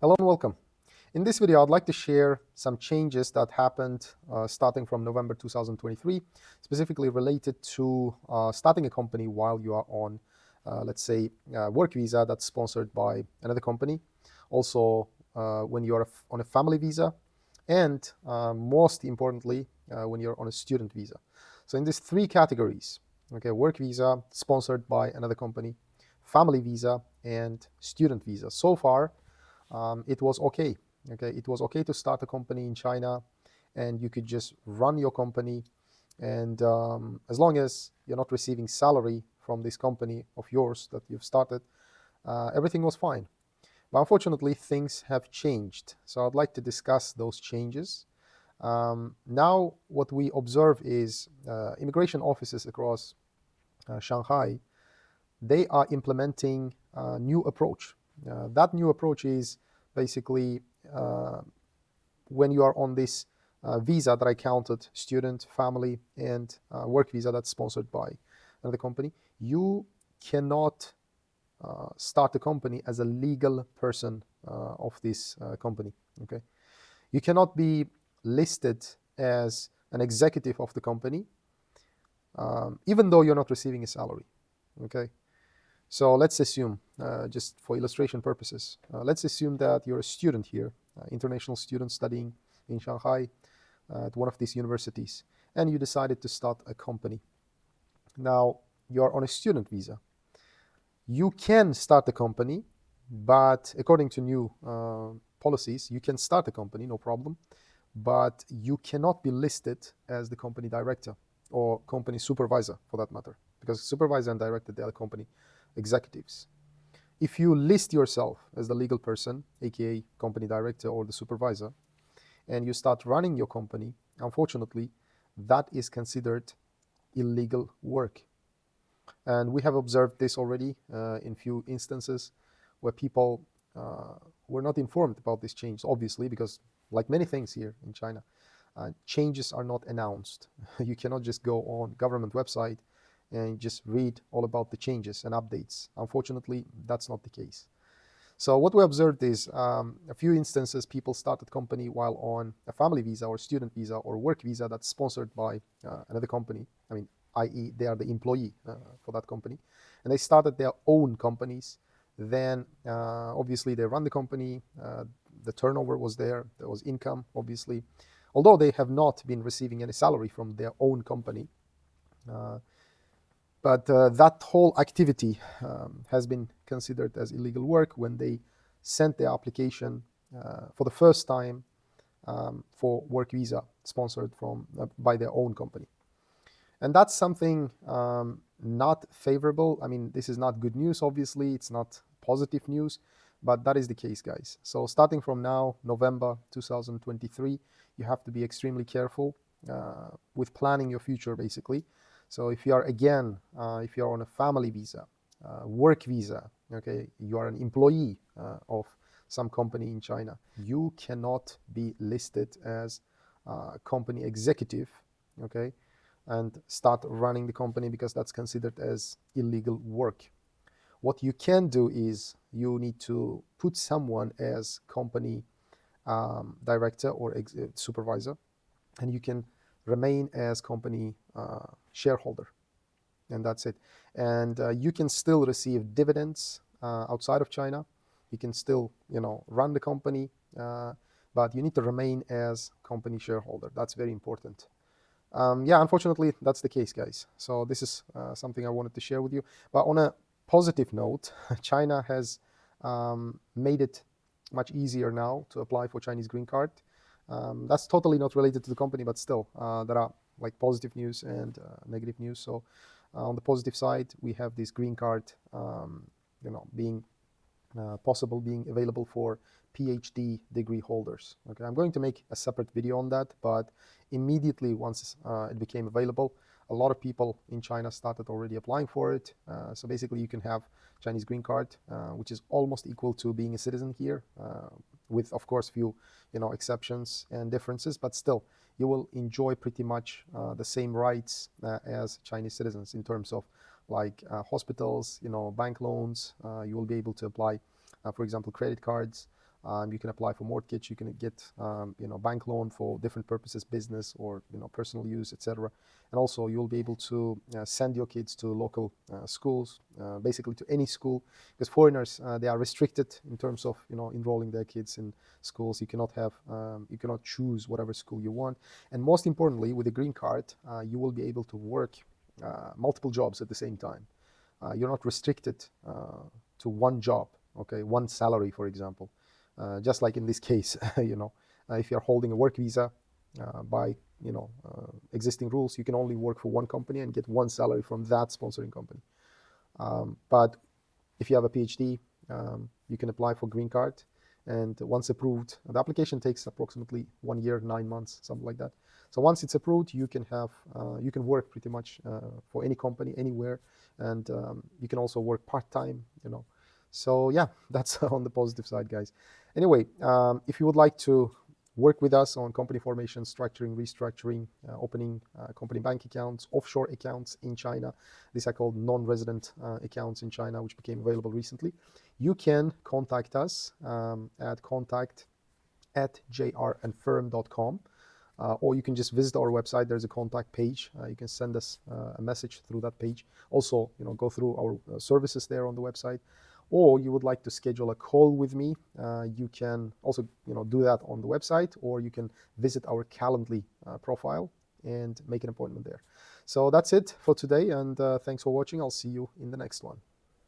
Hello and welcome. In this video, I'd like to share some changes that happened starting from November 2023, specifically related to starting a company while you are on, let's say, work visa that's sponsored by another company. Also, when you are on a family visa, and most importantly, when you're on a student visa. So in these three categories, okay, work visa sponsored by another company, family visa, and student visa. So far, it was okay. Okay, it was okay to start a company in China, and you could just run your company, and as long as you're not receiving salary from this company of yours that you've started, everything was fine. But unfortunately, things have changed. So I'd like to discuss those changes. Now, what we observe is immigration offices across Shanghai, they are implementing a new approach. That new approach is basically when you are on this visa that I counted, student, family, and work visa that's sponsored by another company, you cannot start a company as a legal person of this company. Okay, you cannot be listed as an executive of the company, even though you're not receiving a salary. Okay, so let's assume, just for illustration purposes, let's assume that you're a student here, international student studying in Shanghai at one of these universities, and you decided to start a company. Now, you're on a student visa. You can start a company, but according to new policies, you can start a company, no problem, but you cannot be listed as the company director or company supervisor for that matter, because supervisor and director, they are company executives. If you list yourself as the legal person, aka company director or the supervisor, and you start running your company, unfortunately, that is considered illegal work. And we have observed this already in few instances where people were not informed about this change, obviously, because like many things here in China, changes are not announced. You cannot just go on government website and just read all about the changes and updates. Unfortunately, that's not the case. So what we observed is a few instances people started company while on a family visa or student visa or work visa that's sponsored by another company. I mean, i.e. they are the employee for that company. And they started their own companies. Then obviously they run the company, the turnover was there was income, obviously. Although they have not been receiving any salary from their own company, but that whole activity has been considered as illegal work when they sent their application for the first time for work visa sponsored by their own company. And that's something not favorable. I mean, this is not good news, obviously. It's not positive news, but that is the case, guys. So starting from now, November 2023, you have to be extremely careful with planning your future, basically. So if you are, again, if you are on a family visa, work visa, okay, you are an employee of some company in China, you cannot be listed as a company executive, okay, and start running the company, because that's considered as illegal work. What you can do is you need to put someone as company director or supervisor, and you can remain as company shareholder, and that's it. And you can still receive dividends outside of China. You can still, run the company, but you need to remain as company shareholder. That's very important. Yeah, unfortunately, that's the case, guys. So this is something I wanted to share with you. But on a positive note, China has made it much easier now to apply for Chinese green card. That's totally not related to the company, but still, there are like positive news and negative news. So on the positive side, we have this green card, being possible, being available for PhD degree holders. Okay, I'm going to make a separate video on that, but immediately once it became available, a lot of people in China started already applying for it. So basically you can have Chinese green card, which is almost equal to being a citizen here, with of course few exceptions and differences, but still you will enjoy pretty much the same rights as Chinese citizens in terms of like hospitals, bank loans. You will be able to apply, for example, credit cards, You can apply for mortgage. You can get bank loan for different purposes, business or personal use, etc. And also you'll be able to send your kids to local schools, basically to any school, because foreigners they are restricted in terms of enrolling their kids in schools. You cannot have you cannot choose whatever school you want. And most importantly, with a green card, you will be able to work multiple jobs at the same time. You're not restricted to one job, okay, one salary, for example. Just like in this case, if you're holding a work visa by existing rules, you can only work for one company and get one salary from that sponsoring company. But if you have a PhD, you can apply for green card, and once approved, the application takes approximately 1 year, 9 months, something like that. So once it's approved, you can work pretty much for any company anywhere, and you can also work part-time. So yeah, that's on the positive side, guys. Anyway, if you would like to work with us on company formation, structuring, restructuring, opening company bank accounts, offshore accounts in China. These are called non-resident accounts in China, which became available recently. You can contact us at contact@jrandfirm.com. Or you can just visit our website. There's a contact page. You can send us a message through that page. Also, go through our services there on the website. Or you would like to schedule a call with me, you can also do that on the website, or you can visit our Calendly profile and make an appointment there. So that's it for today, and thanks for watching. I'll see you in the next one.